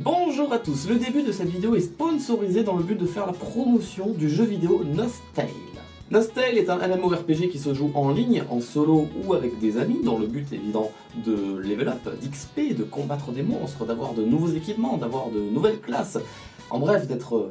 Bonjour à tous, le début de cette vidéo est sponsorisé dans le but de faire la promotion du jeu vidéo Nostale. Nostale est un MMORPG qui se joue en ligne, en solo ou avec des amis, dans le but évident de level up, d'XP, de combattre des monstres, d'avoir de nouveaux équipements, d'avoir de nouvelles classes, en bref d'être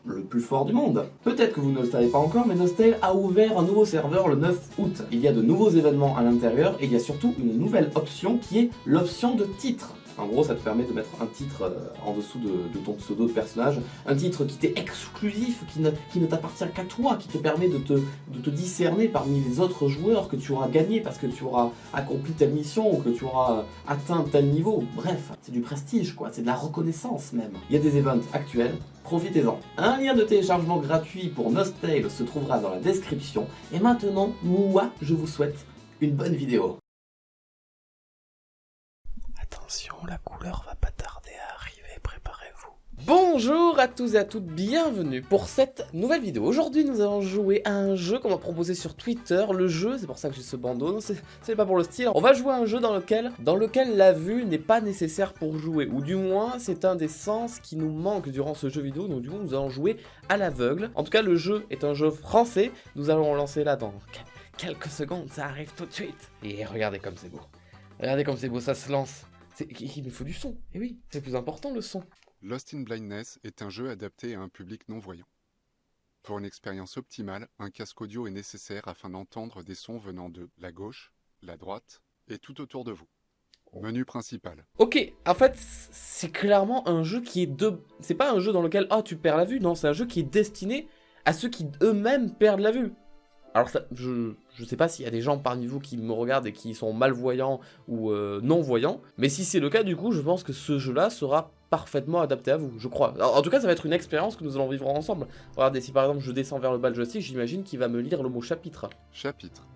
le plus fort du monde. Peut-être que vous ne le savez pas encore, mais Nostale a ouvert un nouveau serveur le 9 août. Il y a de nouveaux événements à l'intérieur et il y a surtout une nouvelle option qui est l'option de titre. En gros, ça te permet de mettre un titre en dessous de ton pseudo de personnage, un titre qui t'est exclusif, qui ne t'appartient qu'à toi, qui te permet de te discerner parmi les autres joueurs que tu auras gagné parce que tu auras accompli telle mission ou que tu auras atteint tel niveau. Bref, c'est du prestige quoi, c'est de la reconnaissance même. Il y a des events actuels, profitez-en. Un lien de téléchargement gratuit pour Nostale se trouvera dans la description. Et maintenant, moi, je vous souhaite une bonne vidéo. Attention, la couleur va pas tarder à arriver, préparez-vous. Bonjour à tous et à toutes, bienvenue pour cette nouvelle vidéo. Aujourd'hui nous allons jouer à un jeu qu'on m'a proposé sur Twitter. Le jeu, c'est pour ça que j'ai ce bandeau, non c'est pas pour le style. On va jouer à un jeu dans lequel la vue n'est pas nécessaire pour jouer. Ou du moins c'est un des sens qui nous manque durant ce jeu vidéo. Donc du coup nous allons jouer à l'aveugle. En tout cas le jeu est un jeu français. Nous allons lancer là dans quelques secondes, ça arrive tout de suite. Et regardez comme c'est beau. Regardez comme c'est beau, ça se lance. Il me faut du son, et oui, c'est plus important le son. Lost in Blindness est un jeu adapté à un public non-voyant. Pour une expérience optimale, un casque audio est nécessaire afin d'entendre des sons venant de la gauche, la droite et tout autour de vous. Menu principal. Ok, en fait, c'est clairement un jeu qui est c'est pas un jeu dans lequel, tu perds la vue, non, c'est un jeu qui est destiné à ceux qui eux-mêmes perdent la vue. Alors ça, je sais pas s'il y a des gens parmi vous qui me regardent et qui sont malvoyants ou non-voyants, mais si c'est le cas, du coup, je pense que ce jeu-là sera parfaitement adapté à vous, je crois. Alors, en tout cas, ça va être une expérience que nous allons vivre ensemble. Regardez, si par exemple je descends vers le bas de joystick, j'imagine qu'il va me lire le mot chapitre. Chapitre.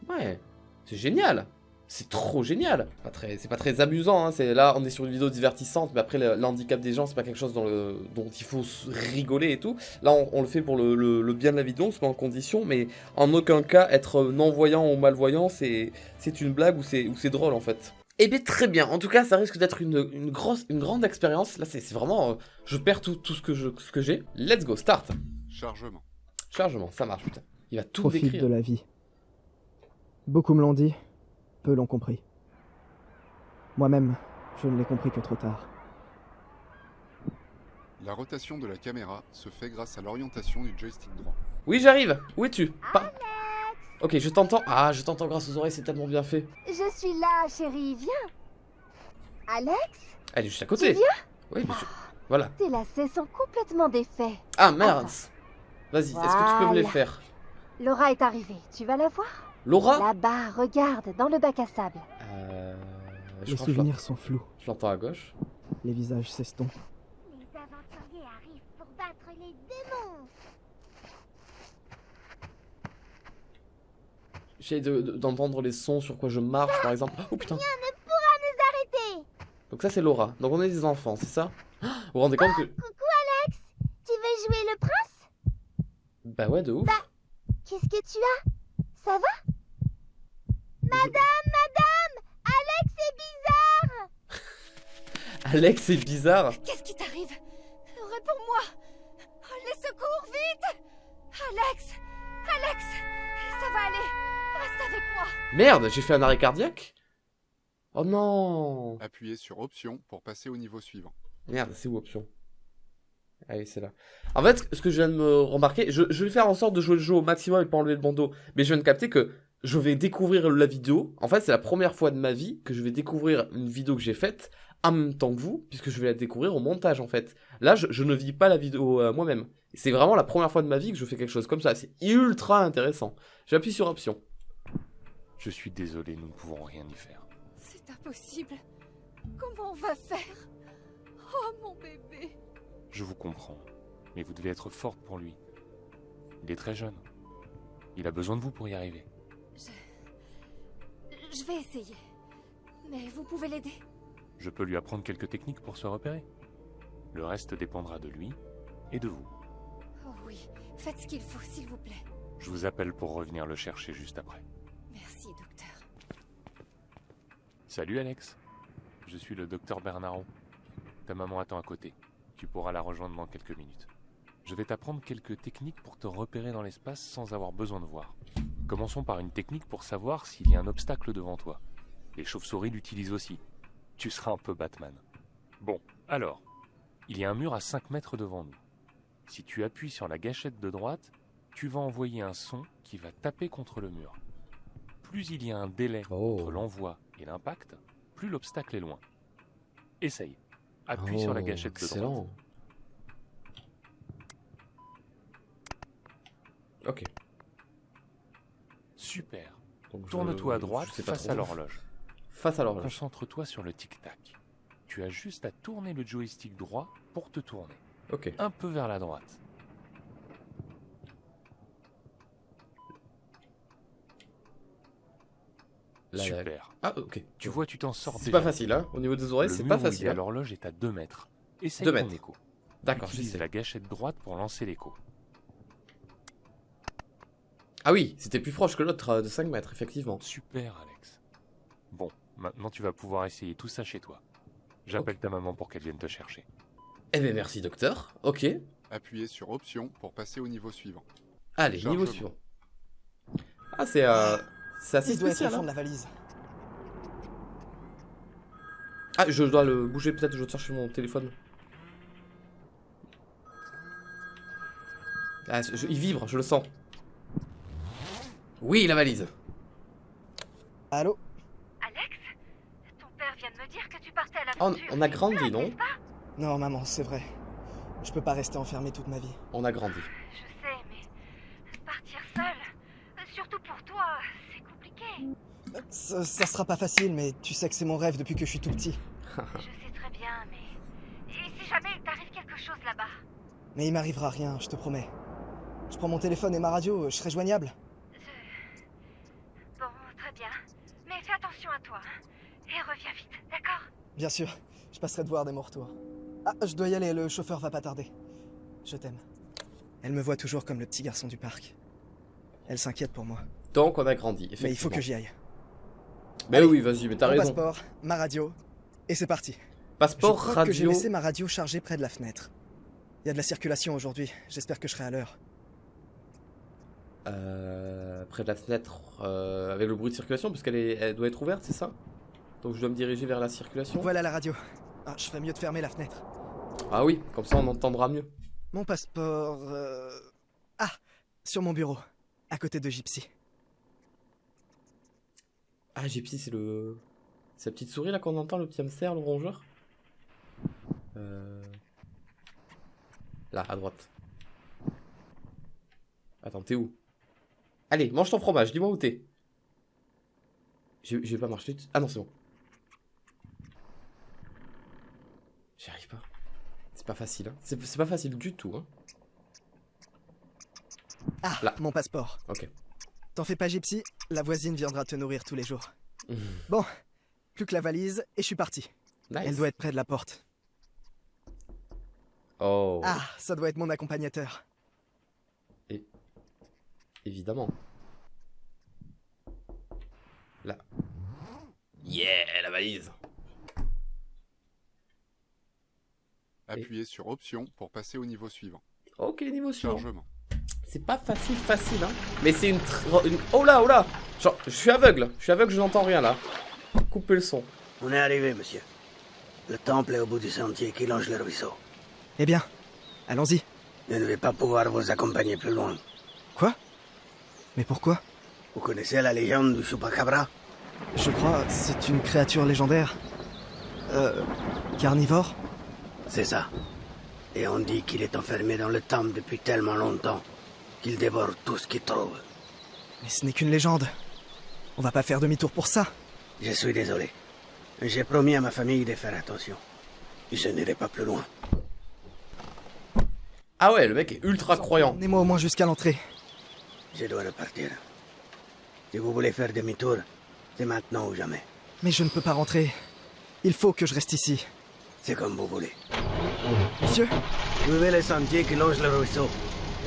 Ouais, c'est génial. C'est trop génial. C'est pas très amusant, hein. Là on est sur une vidéo divertissante, mais après l'handicap des gens c'est pas quelque chose dont il faut rigoler et tout. Là on le fait pour le bien de la vidéo, on se met en condition, mais en aucun cas être non-voyant ou malvoyant c'est une blague ou c'est drôle en fait. Eh bien très bien, en tout cas ça risque d'être une grande expérience. Là c'est vraiment, je perds tout ce que j'ai. Let's go, start. Chargement. Chargement, ça marche putain. Il va tout Profite décrire. de la vie. Beaucoup me l'ont dit, peu l'ont compris. Moi-même, je ne l'ai compris que trop tard. La rotation de la caméra se fait grâce à l'orientation du joystick droit. Oui, j'arrive. Où es-tu? Ok, je t'entends. Ah, je t'entends grâce aux oreilles, c'est tellement bien fait. Je suis là, chérie, viens. Alex, Elle est juste à tu côté. viens? Oui, mais voilà. Tes lacets sont complètement défaits. Ah, merde. Vas-y, est-ce que tu peux me les Voilà. faire? Laura est arrivée, tu vas la voir? Laura? Là-bas, regarde, dans le bac à sable. Je Les crois que souvenirs sont flous, je l'entends à gauche. les visages s'estompent. Les aventuriers arrivent pour battre les démons. J'essaie d'entendre les sons sur quoi je marche, par exemple. Oh putain. Rien ne pourra nous arrêter. Donc ça, c'est Laura. Donc on est des enfants, c'est ça? Vous vous rendez compte que... Coucou Alex, tu veux jouer le prince? Bah ouais, de ouf. Qu'est-ce que tu as? Ça va? Madame, Alex est bizarre. Alex, c'est bizarre. Qu'est-ce qui t'arrive? Réponds-moi. Les secours, vite. Alex, ça va aller. Reste avec moi. Merde, j'ai fait un arrêt cardiaque? Oh non. Appuyez sur Option pour passer au niveau suivant. Merde, c'est où option? Ah oui, c'est là. En fait, ce que je viens de me remarquer, je vais faire en sorte de jouer le jeu au maximum et pas enlever le bandeau. Mais je viens de capter que je vais découvrir la vidéo. En fait, c'est la première fois de ma vie que je vais découvrir une vidéo que j'ai faite en même temps que vous, puisque je vais la découvrir au montage en fait. Là, je ne vis pas la vidéo moi-même. C'est vraiment la première fois de ma vie que je fais quelque chose comme ça. C'est ultra intéressant. J'appuie sur option. Je suis désolé, nous ne pouvons rien y faire. C'est impossible. Comment on va faire? Oh mon bébé. Je vous comprends, mais vous devez être forte pour lui. Il est très jeune. Il a besoin de vous pour y arriver. Je vais essayer. Mais vous pouvez l'aider? Je peux lui apprendre quelques techniques pour se repérer. Le reste dépendra de lui et de vous. Oh oui, faites ce qu'il faut, s'il vous plaît. Je vous appelle pour revenir le chercher juste après. Merci, docteur. Salut Alex. Je suis le docteur Bernaro. Ta maman attend à côté. Tu pourras la rejoindre dans quelques minutes. Je vais t'apprendre quelques techniques pour te repérer dans l'espace sans avoir besoin de voir. Commençons par une technique pour savoir s'il y a un obstacle devant toi. Les chauves-souris l'utilisent aussi. Tu seras un peu Batman. Bon, alors, il y a un mur à 5 mètres devant nous. Si tu appuies sur la gâchette de droite, tu vas envoyer un son qui va taper contre le mur. Plus il y a un délai entre l'envoi et l'impact, plus l'obstacle est loin. Essaye. Appuie sur la gâchette de droite. Ok. Super. Tourne-toi à droite face à l'horloge. Face à l'horloge. Concentre-toi sur le tic-tac. Tu as juste à tourner le joystick droit pour te tourner. Ok. Un peu vers la droite. Là, Super. Ah, ok. Tu vois, tu t'en sors déjà. C'est pas facile, hein. Au niveau des oreilles, c'est pas facile. L'horloge est à 2 mètres. Essaye 2 ton mètres. écho. D'accord, Utilise j'essaie. la gâchette droite pour lancer l'écho. Ah oui, c'était plus proche que l'autre de 5 mètres, effectivement. Super, Alex. Bon, maintenant tu vas pouvoir essayer tout ça chez toi. J'appelle ta maman pour qu'elle vienne te chercher. Eh bien, merci, docteur. Ok. Appuyez sur Option pour passer au niveau suivant. Allez, niveau Chargement. suivant. Ah, c'est assez Il doit être au spécial. fond Hein. de la valise. Ah, je dois le bouger peut-être, je dois chercher mon téléphone. Ah, il vibre, je le sens. Oui, la valise. Allô? Alex, ton père vient de me dire que tu partais à Oh, l'aventure. on a grandi, non? Non, maman, c'est vrai. Je peux pas rester enfermé toute ma vie. On a grandi. Je sais, mais partir seul, surtout pour toi, c'est compliqué. Ça sera pas facile, mais tu sais que c'est mon rêve depuis que je suis tout petit. Je sais très bien, mais... Et si jamais il t'arrive quelque chose là-bas? Mais il m'arrivera rien, je te promets. Je prends mon téléphone et ma radio, je serai joignable. Bon, très bien. Mais fais attention à toi, hein. Et reviens vite, d'accord? Bien sûr, je passerai te voir dès mon retour. Ah, je dois y aller, le chauffeur va pas tarder. Je t'aime. Elle me voit toujours comme le petit garçon du parc. Elle s'inquiète pour moi. Donc, on a grandi, effectivement. Mais il faut que j'y aille. Mais oui, vas-y, mais t'as Mon raison. passeport, ma radio, et c'est parti. Passeport, je crois radio. que j'ai laissé ma radio chargée près de la fenêtre. Il y a de la circulation aujourd'hui, j'espère que je serai à l'heure. Près de la fenêtre, avec le bruit de circulation, parce elle doit être ouverte, c'est ça? Donc je dois me diriger vers la circulation. Voilà la radio. Ah, je ferais mieux de fermer la fenêtre. Ah oui, comme ça on entendra mieux. Mon passeport... Ah, sur mon bureau, à côté de Gypsy. Ah, Gypsy, c'est le... C'est la petite souris là qu'on entend, le petit hamster, le rongeur. Là, à droite. Attends, t'es où? Allez, mange ton fromage, dis-moi où t'es. Je vais pas marcher dessus. Ah non, c'est bon. J'y arrive pas. C'est pas facile, hein. C'est pas facile du tout, hein. Ah, Là. mon passeport. Ok. T'en fais pas, Gypsy, la voisine viendra te nourrir tous les jours. Mmh. Bon, plus que la valise, et je suis parti. Nice. Elle doit être près de la porte. Oh. Ah, ça doit être mon accompagnateur. Évidemment. Là. Yeah, la valise. Appuyez sur Option pour passer au niveau suivant. Ok, niveau suivant. Chargement. C'est pas facile, hein. Mais c'est une... Oh là, oh là. Genre, je suis aveugle, je n'entends rien là. Coupez le son. On est arrivé, monsieur. Le temple est au bout du sentier qui longe le ruisseau. Eh bien, allons-y. Je ne vais pas pouvoir vous accompagner plus loin. Quoi? Mais pourquoi? Vous connaissez la légende du Chupacabra? Je crois c'est une créature légendaire. Carnivore? C'est ça. Et on dit qu'il est enfermé dans le temple depuis tellement longtemps qu'il dévore tout ce qu'il trouve. Mais ce n'est qu'une légende. On va pas faire demi-tour pour ça. Je suis désolé. J'ai promis à ma famille de faire attention. Je n'irai pas plus loin. Ah ouais, le mec est ultra croyant. Emmenez-moi au moins jusqu'à l'entrée. Je dois repartir. Si vous voulez faire demi-tour, c'est maintenant ou jamais. Mais je ne peux pas rentrer. Il faut que je reste ici. C'est comme vous voulez. Monsieur? Suivez le sentier qui longe le ruisseau.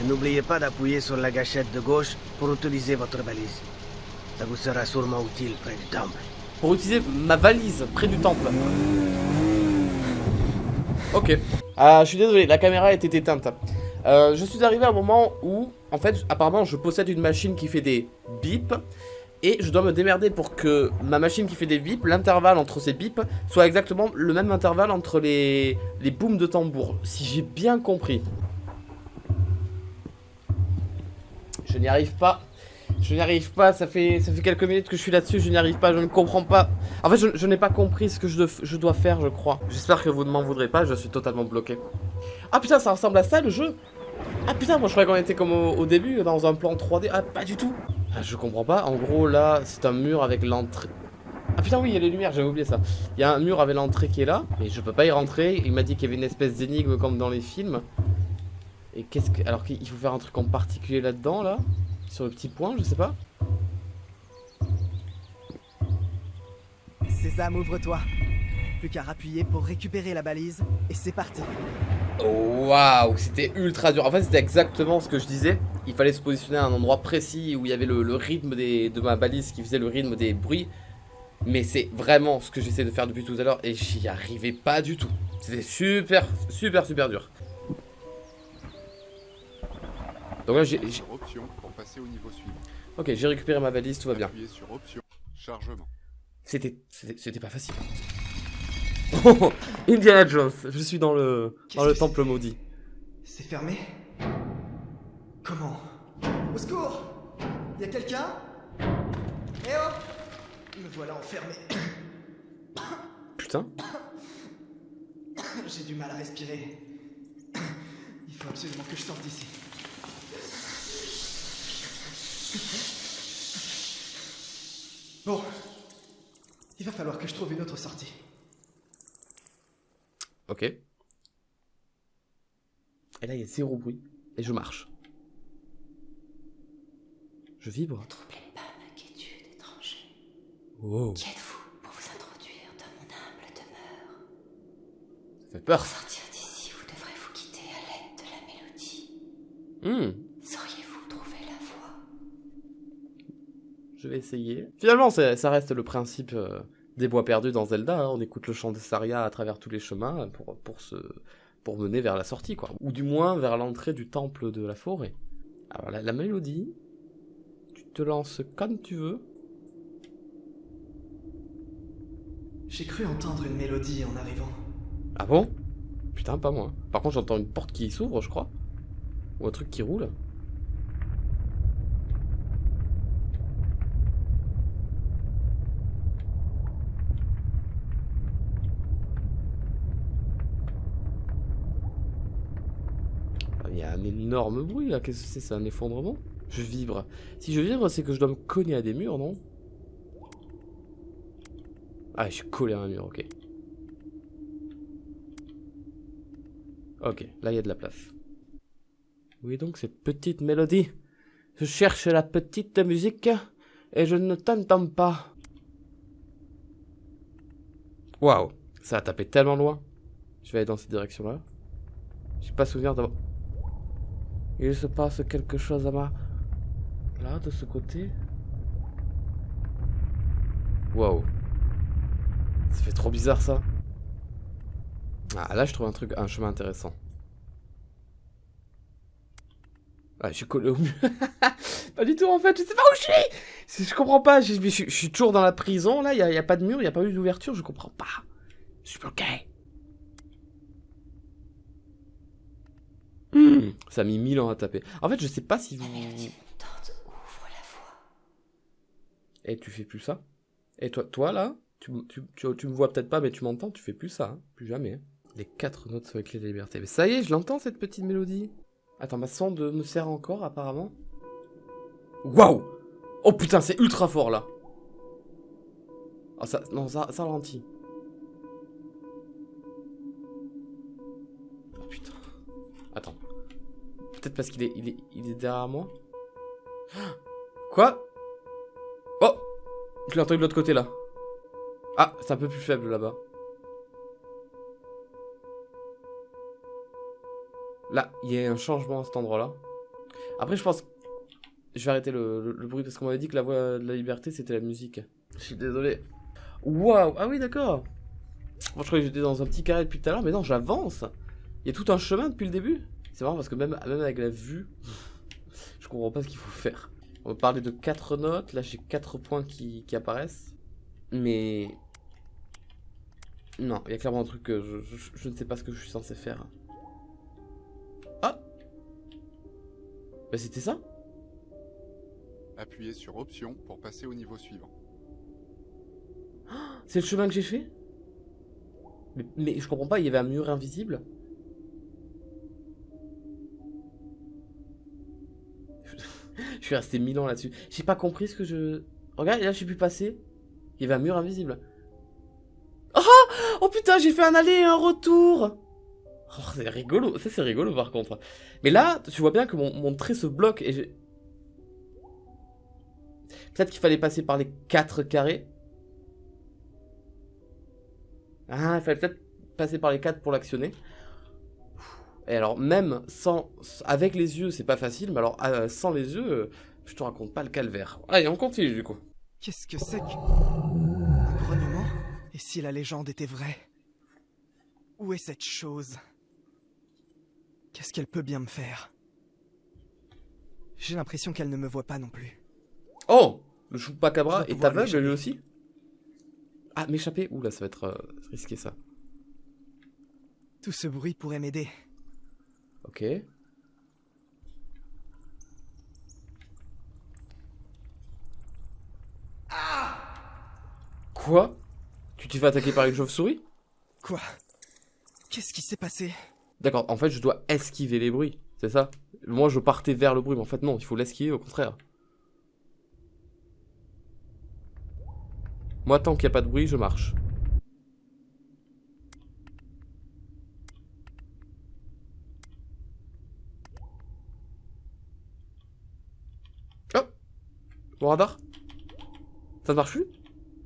Et n'oubliez pas d'appuyer sur la gâchette de gauche pour utiliser votre valise. Ça vous sera sûrement utile près du temple. Pour utiliser ma valise près du temple. Ok. Ah, je suis désolé, la caméra était éteinte. Je suis arrivé à un moment où, en fait, apparemment, je possède une machine qui fait des bips. Et je dois me démerder pour que ma machine qui fait des bips, l'intervalle entre ces bips, soit exactement le même intervalle entre les booms de tambour. Si j'ai bien compris. Je n'y arrive pas. Je n'y arrive pas, ça fait quelques minutes que je suis là-dessus, je n'y arrive pas, je ne comprends pas. En fait, je n'ai pas compris ce que je dois faire, je crois. J'espère que vous ne m'en voudrez pas, je suis totalement bloqué. Ah putain, ça ressemble à ça le jeu. Ah putain, moi je croyais qu'on était comme au début, dans un plan 3D. Ah, pas du tout. Ah, je comprends pas. En gros, là, c'est un mur avec l'entrée. Ah putain, oui, il y a les lumières, j'avais oublié ça. Il y a un mur avec l'entrée qui est là, mais je peux pas y rentrer. Il m'a dit qu'il y avait une espèce d'énigme comme dans les films. Et qu'est-ce que... Alors qu'il faut faire un truc en particulier là-dedans, là, sur le petit point, je sais pas. Sésame, ouvre-toi. Plus qu'à appuyer pour récupérer la balise, et c'est parti. Waouh, c'était ultra dur. En fait, c'était exactement ce que je disais. Il fallait se positionner à un endroit précis où il y avait le rythme de ma balise qui faisait le rythme des bruits. Mais c'est vraiment ce que j'essaie de faire depuis tout à l'heure et j'y arrivais pas du tout. C'était super dur. Donc là, j'ai... Option pour passer au niveau suivant. Ok, j'ai récupéré ma valise, tout va bien. Appuyez sur option, chargement. C'était pas facile. Oh, Indiana Jones, je suis dans le temple maudit. C'est fermé? Comment? Au secours! Y'a quelqu'un? Eh oh! Me voilà enfermé. Putain. J'ai du mal à respirer. Il faut absolument que je sorte d'ici. Bon. Il va falloir que je trouve une autre sortie. Ok. Et là, il y a zéro bruit. Et je marche. Je vibre. Ne troublez pas l'inquiétude étranger. Oh. Qui êtes-vous pour vous introduire dans mon humble demeure? Ça fait peur. Pour sortir d'ici, vous devrez vous quitter à l'aide de la mélodie. Sauriez-vous trouver la voie? Je vais essayer. Finalement, ça reste le principe des bois perdus dans Zelda. Hein. On écoute le chant de Saria à travers tous les chemins pour mener vers la sortie, quoi. Ou du moins vers l'entrée du temple de la forêt. Alors la mélodie, tu te lances comme tu veux. J'ai cru entendre une mélodie en arrivant. Ah bon? Putain, pas moi. Par contre, j'entends une porte qui s'ouvre, je crois. Ou un truc qui roule. Il y a un énorme bruit là, qu'est-ce que c'est un effondrement? Je vibre. Si je vibre, c'est que je dois me cogner à des murs, non? Ah, je suis collé à un mur, ok. Ok, là il y a de la place. Oui, donc cette petite mélodie. Je cherche la petite musique et je ne t'entends pas. Waouh, ça a tapé tellement loin. Je vais aller dans cette direction-là. J'ai pas souvenir d'avoir... Il se passe quelque chose à ma... Là, de ce côté. Waouh. Ça fait trop bizarre, ça. Ah, là, je trouve un chemin intéressant. Ah, je suis collé au mur. Pas du tout, en fait, je sais pas où je suis. Je comprends pas, je suis toujours dans la prison, là, il y a pas de mur, il y a pas eu d'ouverture, je comprends pas. Je suis bloqué. Ça a mis 1000 ans à taper. En fait, je sais pas si vous... La mélodie montante ouvre la voie. Et tu fais plus ça? Et toi là, tu me vois peut-être pas, mais tu m'entends, tu fais plus ça, hein. Plus jamais. Hein. Les 4 notes sur les clés de la liberté. Mais ça y est, je l'entends cette petite mélodie. Attends, ma sonde me sert encore apparemment. Waouh! Oh putain, c'est ultra fort là. Oh, ça ralentit. Oh putain. Attends. Peut-être parce qu'il est derrière moi. Quoi? Oh! Je l'ai entendu de l'autre côté là. Ah, c'est un peu plus faible là-bas. Là, il y a un changement à cet endroit-là. Après, je pense... Je vais arrêter le bruit parce qu'on m'avait dit que la voix de la liberté, c'était la musique. Je suis désolé. Waouh! Ah oui, d'accord. Moi, je croyais que j'étais dans un petit carré depuis tout à l'heure, mais non, j'avance. Il y a tout un chemin depuis le début. C'est marrant parce que même avec la vue, je comprends pas ce qu'il faut faire. On va parler de 4 notes. Là, j'ai 4 points qui apparaissent. Mais... non, il y a clairement un truc que je ne sais pas ce que je suis censé faire. Ah! Bah, c'était ça? Appuyez sur Option pour passer au niveau suivant. C'est le chemin que j'ai fait? Mais je comprends pas, il y avait un mur invisible. Je suis resté 1000 ans là-dessus. J'ai pas compris ce que je... Regarde, là j'ai pu passer. Il y avait un mur invisible. Oh! Oh putain, j'ai fait un aller et un retour! Oh, c'est rigolo, ça c'est rigolo par contre. Mais là, tu vois bien que mon trait se bloque et j'ai... Peut-être qu'il fallait passer par les 4 carrés. Ah, il fallait peut-être passer par les 4 pour l'actionner. Et alors, même sans... avec les yeux, c'est pas facile, mais alors, sans les yeux, je te raconte pas le calvaire. Allez, on continue du coup. Qu'est-ce que c'est que... un grognement? Et si la légende était vraie? Où est cette chose? Qu'est-ce qu'elle peut bien me faire? J'ai l'impression qu'elle ne me voit pas non plus. Oh! Le Chupacabra est pouvoir aveugle m'échapper. lui aussi? Ah, m'échapper? Ouh là, ça va être risqué ça. Tout ce bruit pourrait m'aider. Ok. Quoi? Tu t'es fait attaquer par une chauve-souris? Quoi? Qu'est-ce qui s'est passé? D'accord, en fait je dois esquiver les bruits, c'est ça? Moi je partais vers le bruit, mais en fait non, il faut l'esquiver au contraire. Moi tant qu'il n'y a pas de bruit, je marche. Oh! Mon radar? Ça ne marche plus?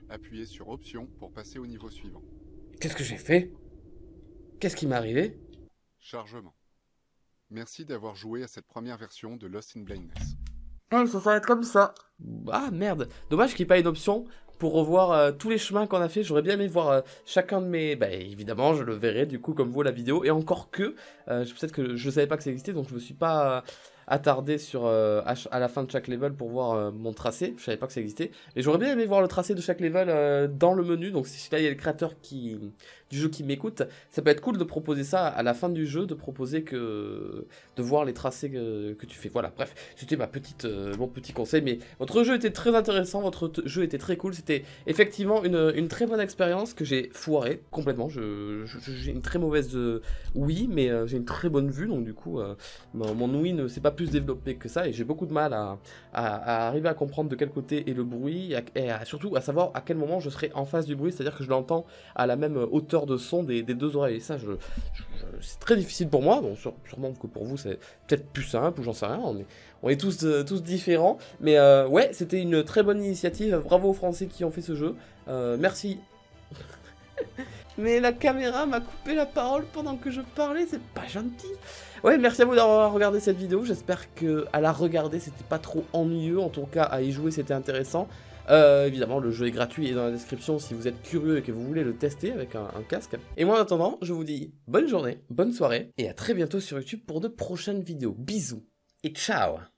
Appuyez sur Option pour passer au niveau suivant. Qu'est-ce que j'ai fait? Qu'est-ce qui m'est arrivé? Chargement. Merci d'avoir joué à cette première version de Lost in Blindness. Ah, ça s'arrête comme ça. Ah merde. Dommage qu'il n'y ait pas une option pour revoir tous les chemins qu'on a fait. J'aurais bien aimé voir chacun de mes... Bah évidemment, je le verrai du coup comme vous la vidéo. Et encore que, peut-être que je savais pas que ça existait, donc je me suis pas attardé sur à la fin de chaque level pour voir mon tracé. Je savais pas que ça existait. Et j'aurais bien aimé voir le tracé de chaque level dans le menu. Donc si là il y a le créateur du jeu qui m'écoute, ça peut être cool de proposer ça à la fin du jeu, de proposer de voir les tracés que tu fais. Voilà, bref, c'était mon petit conseil. Mais votre jeu était très intéressant, votre jeu était très cool. C'était effectivement une très bonne expérience que j'ai foiré complètement. J'ai une très mauvaise ouïe, mais j'ai une très bonne vue. Donc du coup, mon ouïe ne s'est pas plus développée que ça. Et j'ai beaucoup de mal à arriver à comprendre de quel côté est le bruit. Et surtout à savoir à quel moment je serai en face du bruit. C'est-à-dire que je l'entends à la même hauteur de son des deux oreilles. Et ça, c'est très difficile pour moi. Donc sûrement que pour vous, c'est peut-être plus simple ou j'en sais rien. On est tous différents. Mais ouais, c'était une très bonne initiative. Bravo aux Français qui ont fait ce jeu. Merci. Mais la caméra m'a coupé la parole pendant que je parlais, c'est pas gentil. Ouais, merci à vous d'avoir regardé cette vidéo. J'espère que à la regarder, c'était pas trop ennuyeux. En tout cas, à y jouer, c'était intéressant. Évidemment, le jeu est gratuit et dans la description si vous êtes curieux et que vous voulez le tester avec un casque. Et moi, en attendant, je vous dis bonne journée, bonne soirée et à très bientôt sur YouTube pour de prochaines vidéos. Bisous et ciao!